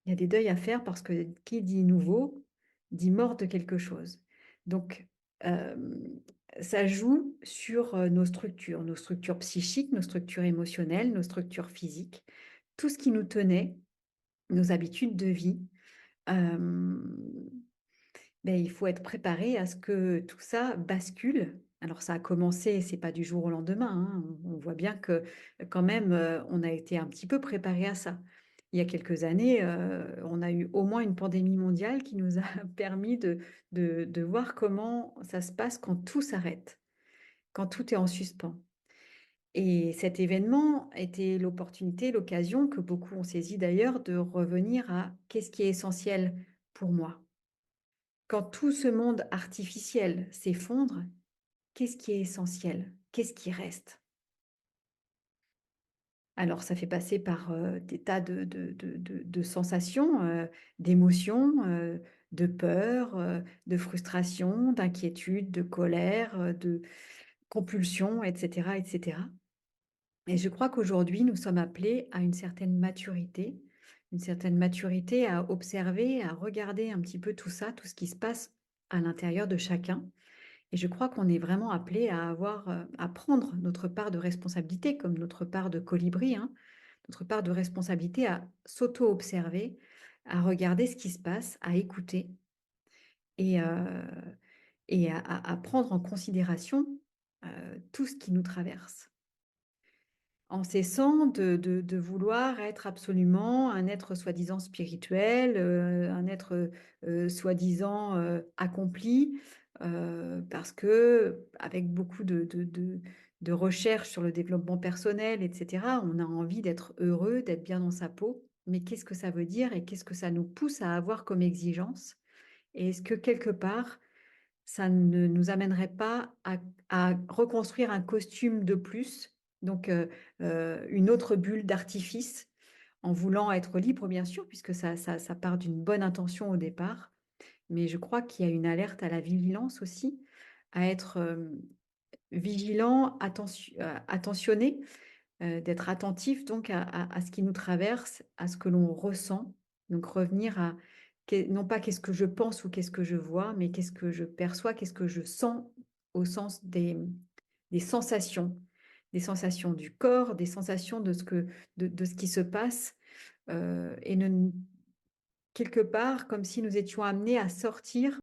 Il y a des deuils à faire parce que qui dit nouveau, dit mort de quelque chose. Donc, hem, ça joue sur, nos structures psychiques, nos structures émotionnelles, nos structures physiques, tout ce qui nous tenait, nos habitudes de vie. Hem, il faut être préparé à ce que tout ça bascule. Alors ça a commencé, c'est pas du jour au lendemain, hein. On voit bien que quand même, on a été un petit peu préparé à ça. Il y a quelques années, on a eu au moins une pandémie mondiale qui nous a permis de voir comment ça se passe quand tout s'arrête, quand tout est en suspens. Et cet événement était l'opportunité, l'occasion que beaucoup ont saisi d'ailleurs de revenir à: «Qu'est-ce qui est essentiel pour moi?» Quand tout ce monde artificiel s'effondre, qu'est-ce qui est essentiel? Qu'est-ce qui reste? Alors ça fait passer par, des tas de sensations, d'émotions, de peur, de frustration, d'inquiétude, de colère, de compulsion et cetera et cetera. Et je crois qu'aujourd'hui, nous sommes appelés à une certaine maturité à observer, à regarder un petit peu tout ça, tout ce qui se passe à l'intérieur de chacun. Et je crois qu'on est vraiment appelé à avoir, à prendre notre part de responsabilité, comme notre part de colibri, hein, notre part de responsabilité à s'auto-observer, à regarder ce qui se passe, à écouter et, à prendre en considération, tout ce qui nous traverse. En cessant de vouloir être absolument un être soi-disant spirituel, un être, soi-disant, accompli, parce qu'avec beaucoup de recherches sur le développement personnel et cetera, on a envie d'être heureux, d'être bien dans sa peau. Mais qu'est-ce que ça veut dire et qu'est-ce que ça nous pousse à avoir comme exigence? Et est-ce que quelque part, ça ne nous amènerait pas à reconstruire un costume de plus, donc une autre bulle d'artifice, en voulant être libre bien sûr, puisque ça part d'une bonne intention au départ. Mais je crois qu'il y a une alerte à la vigilance aussi, à être, vigilant, attentionné, d'être attentif donc à ce qui nous traverse, à ce que l'on ressent. Donc revenir à non pas qu'est-ce que je pense ou qu'est-ce que je vois, mais qu'est-ce que je perçois, qu'est-ce que je sens au sens des sensations du corps, des sensations de ce qui se passe, et ne quelque part comme si nous étions amenés à sortir